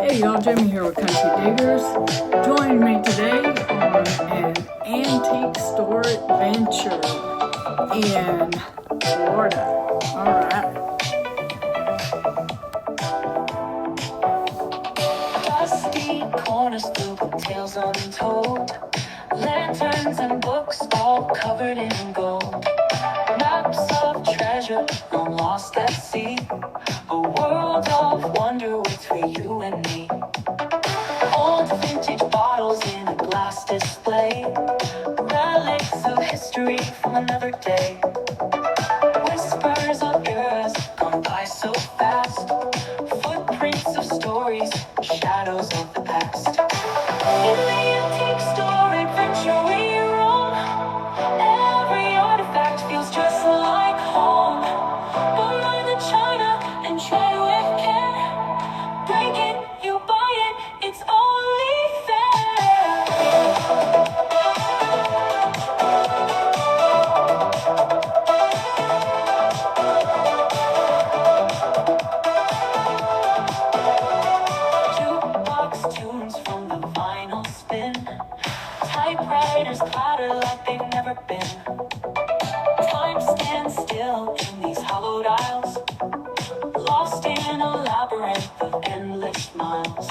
Hey y'all, Jamie here with Country Diggers. Joining me today on an antique store adventure in Florida. Alright. Dusty corners filled with tales untold, lanterns and books all covered in gold, maps of treasure long lost at sea, a world of wonder waits for you and me. Old vintage bottles in a glass display, relics of history from another day, whispers of eras gone by so fast, footprints of stories, shadows of the past. In the antique store adventure we roam, every artifact feels just like home. Buy the china and try with care, break it, you buy it, it's only fair. Jukebox tunes from the vinyl spin, typewriters clatter like they've never been. Time stands still in these hollowed aisles, lost in a labyrinth of endless miles.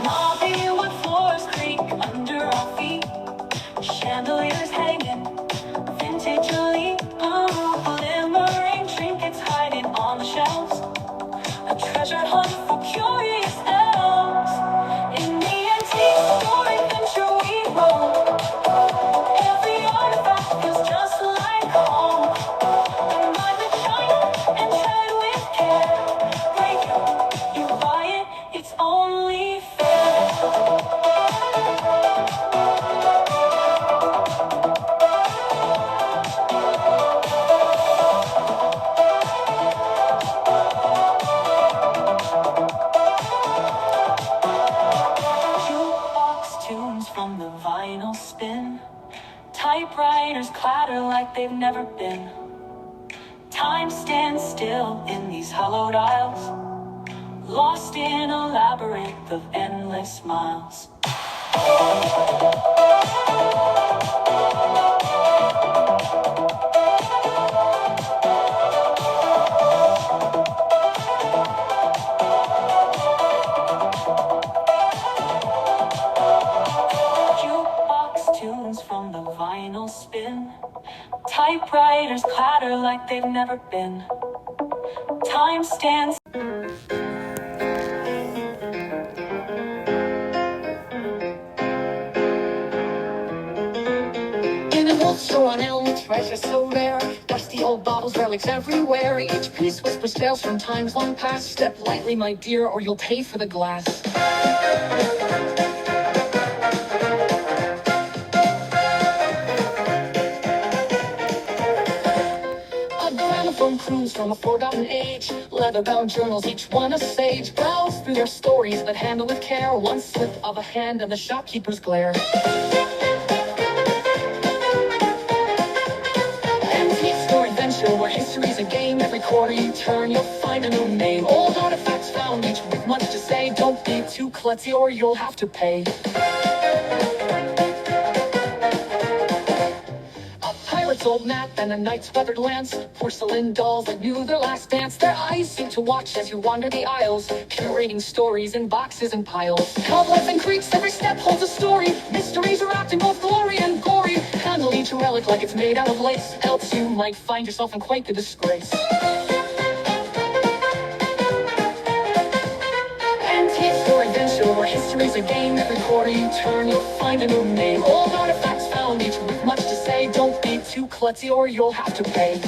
Lobby wood floors creak under our feet, chandeliers hanging vintagely, glimmering trinkets hiding on the shelves, a treasure hunt for curious elves. In the antique store adventure we roam, every artifact feels just like home. Buy the china and tread with care, break it, you buy it, it's only fair. Jukebox tunes from the vinyl spin, typewriters clatter like they've never been. Time stands still in these hollowed aisles, lost in a labyrinth of endless miles. Jukebox tunes from the vinyl spin, typewriters clatter like they've never been. Time stands. In an old store on Elm, treasure so rare, dusty old bottles, relics everywhere. Each piece whispers tales from times long past. Step lightly, my dear, or you'll pay for the glass. A gramophone croons from a forgotten age, leather-bound journals, each one a sage. Browse through their stories that handle with care, one slip of a hand and the shopkeeper's glare. Antique store adventure where history's a game. Every corner you turn, you'll find a new name. Old artifacts found, each with much to say. Don't be too klutzy or you'll have to pay. A pirate's old map and a knight's weathered lance, porcelain dolls that knew their last dance. Their eyes seem to watch as you wander the aisles, curating stories in boxes and piles. Cobwebs and creaks, every step holds a story. Mysteries are wrapped in both glory and gory. Handle each relic like it's made out of lace, else you might find yourself in quite the disgrace. Antique store adventure where history's a game. Every corner you turn, you'll find a new name. Old artifacts found, each with much to say. Don't be too klutzy or you'll have to pay.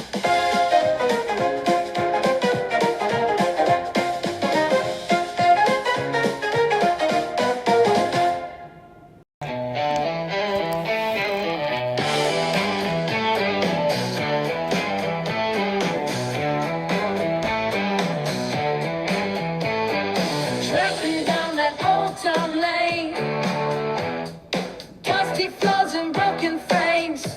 Traveling down that old town lane, dusty floors and broken frames.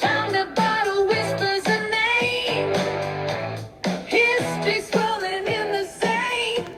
Found a bottle, whispers a name. History swirling in the sand.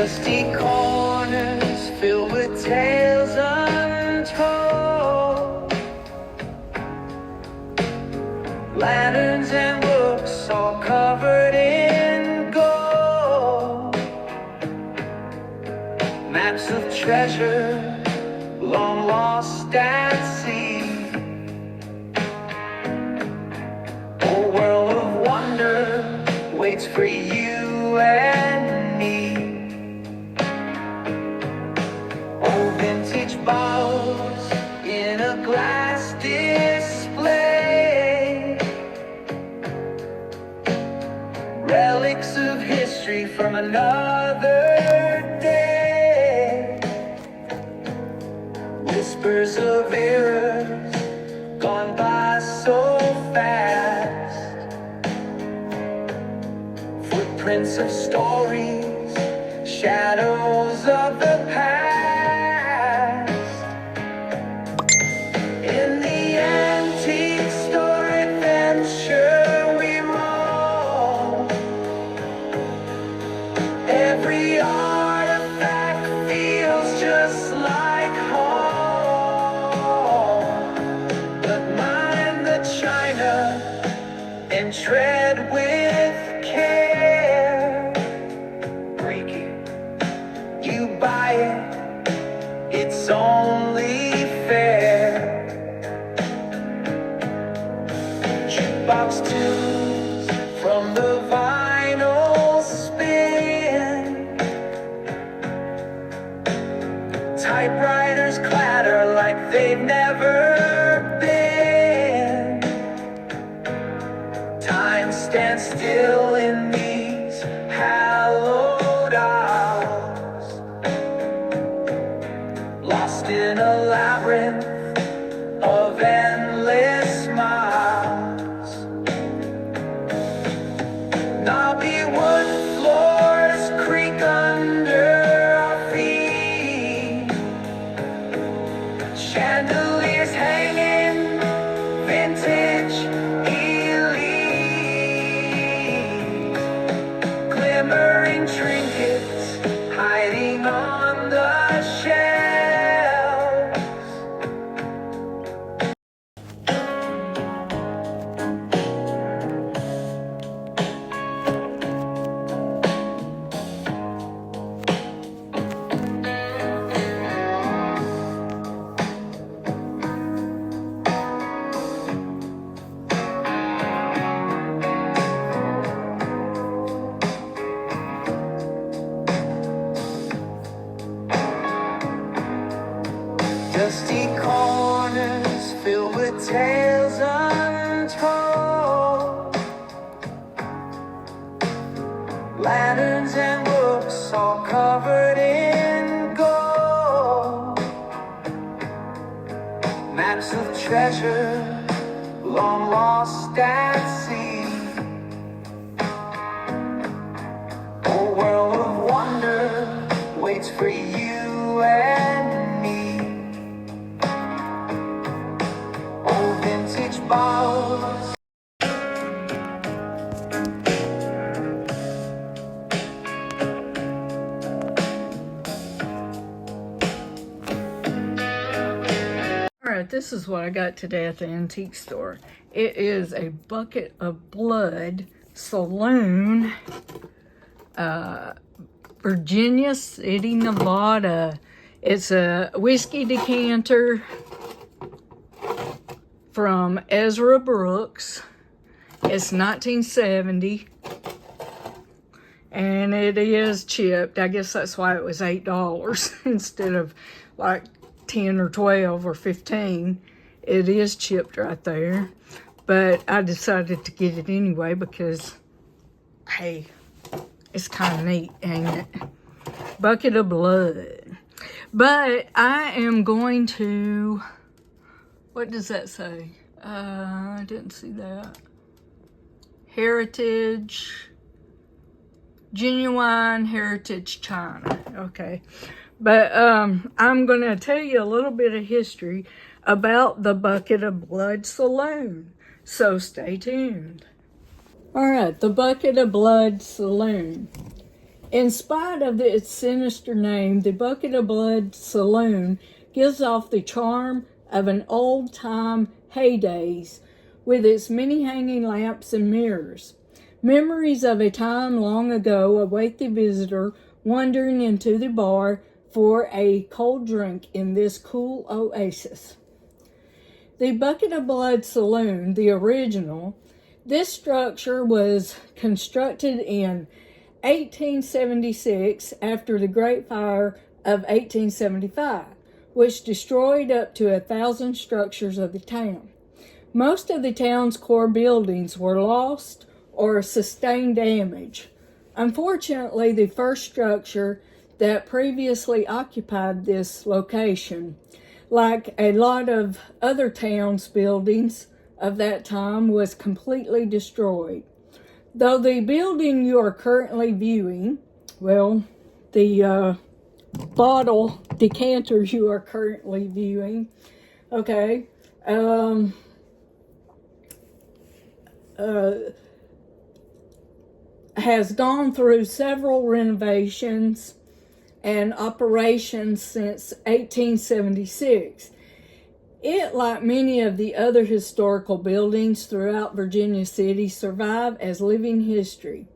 Dusty corners filled with tales untold. Lanterns and books all covered in gold. Maps of treasure long lost at sea. A world of wonder waits for you and me. Old vintage bottles in a glass display. Relics of history from another day. Whispers of eras gone by so fast. Footprints of stories, shadows of the past. In the antique store adventure we roll. Every artifact feels just like home. But mind the china and tread with care. Break it, you buy it, it's only fair. Jukebox tunes from the vinyl spin. Typewriters clatter like they've never been. Time stands still in these hallowed hours. Lost in a labyrinth of endless miles. Knobby wood floors creak under our feet. Chandeliers hanging, vintage elite. Glimmering trinkets hiding on the shelves. Dusty corners filled with tales untold. Lanterns and books all covered in gold. Maps of treasure long lost at sea. A world of wonder waits for you and me. Old vintage bottles. Alright, this is what I got today at the antique store. It is a Bucket of Blood Saloon, Virginia City, Nevada. It's a whiskey decanter from Ezra Brooks. It's 1970. And it is chipped. I guess that's why it was $8 instead of like 10 or 12 or 15. It is chipped right there. But I decided to get it anyway because, hey, it's kind of neat, ain't it? Bucket of Blood. But I am going to, what does that say? I didn't see that. Heritage, genuine heritage china. Okay. But I'm going to tell you a little bit of history about the Bucket of Blood Saloon. So stay tuned. All right, the Bucket of Blood Saloon. In spite of its sinister name, the Bucket of Blood Saloon gives off the charm of an old-time heydays with its many hanging lamps and mirrors. Memories of a time long ago await the visitor wandering into the bar for a cold drink in this cool oasis. The Bucket of Blood Saloon, the original, this structure was constructed in 1876 after the Great Fire of 1875, which destroyed up to 1,000 structures of the town. Most of the town's core buildings were lost or sustained damage. Unfortunately, the first structure that previously occupied this location, like a lot of other towns' buildings of that time, was completely destroyed. Though the building you are currently viewing, well, the bottle decanters you are currently viewing, okay, has gone through several renovations and operations since 1876. It, like many of the other historical buildings throughout Virginia City, survive as living history.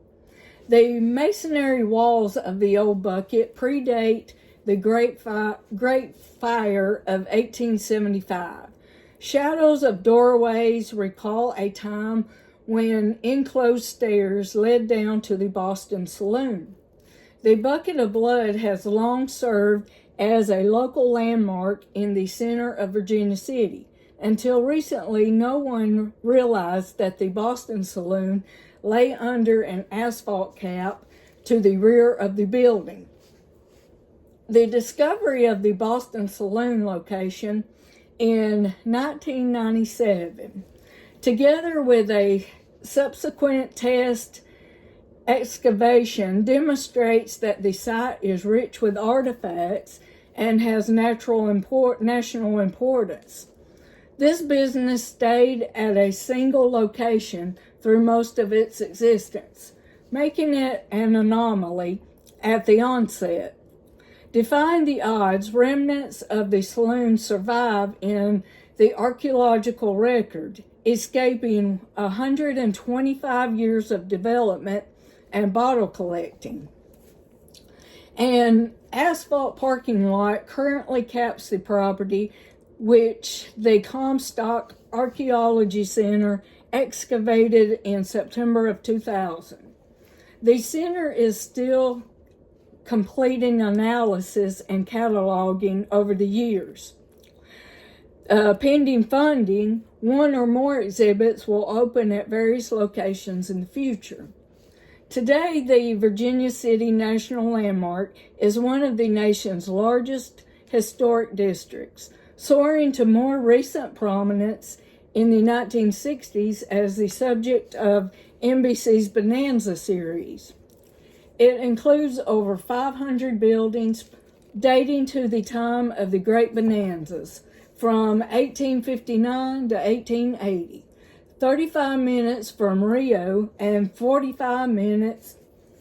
The masonry walls of the old bucket predate the Great Fire of 1875. Shadows of doorways recall a time when enclosed stairs led down to the Boston Saloon. The Bucket of Blood has long served as a local landmark in the center of Virginia City. Until recently, no one realized that the Boston Saloon lay under an asphalt cap to the rear of the building. The discovery of the Boston Saloon location in 1997, together with a subsequent test excavation, demonstrates that the site is rich with artifacts and has national importance. This business stayed at a single location through most of its existence, making it an anomaly at the onset. Defying the odds, remnants of the saloon survive in the archaeological record, escaping 125 years of development and bottle collecting. An asphalt parking lot currently caps the property, which the Comstock Archaeology Center excavated in September of 2000. The center is still completing analysis and cataloging over the years. Pending funding, one or more exhibits will open at various locations in the future. Today, the Virginia City National Landmark is one of the nation's largest historic districts, soaring to more recent prominence in the 1960s as the subject of NBC's Bonanza series. It includes over 500 buildings dating to the time of the Great Bonanzas, from 1859 to 1880. 35 minutes from Rio and 45 minutes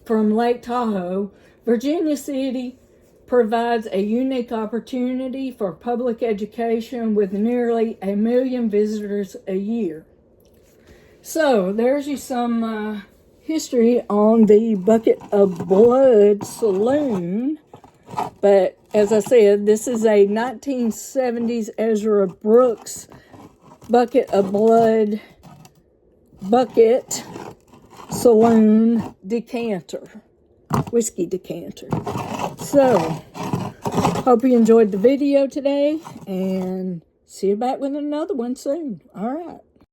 from Lake Tahoe, Virginia City provides a unique opportunity for public education with nearly 1 million visitors a year. So there's you some history on the Bucket of Blood Saloon. But as I said, this is a 1970s Ezra Brooks Bucket of Blood Bucket Saloon decanter, whiskey decanter. So, hope you enjoyed the video today, and see you back with another one soon. All right.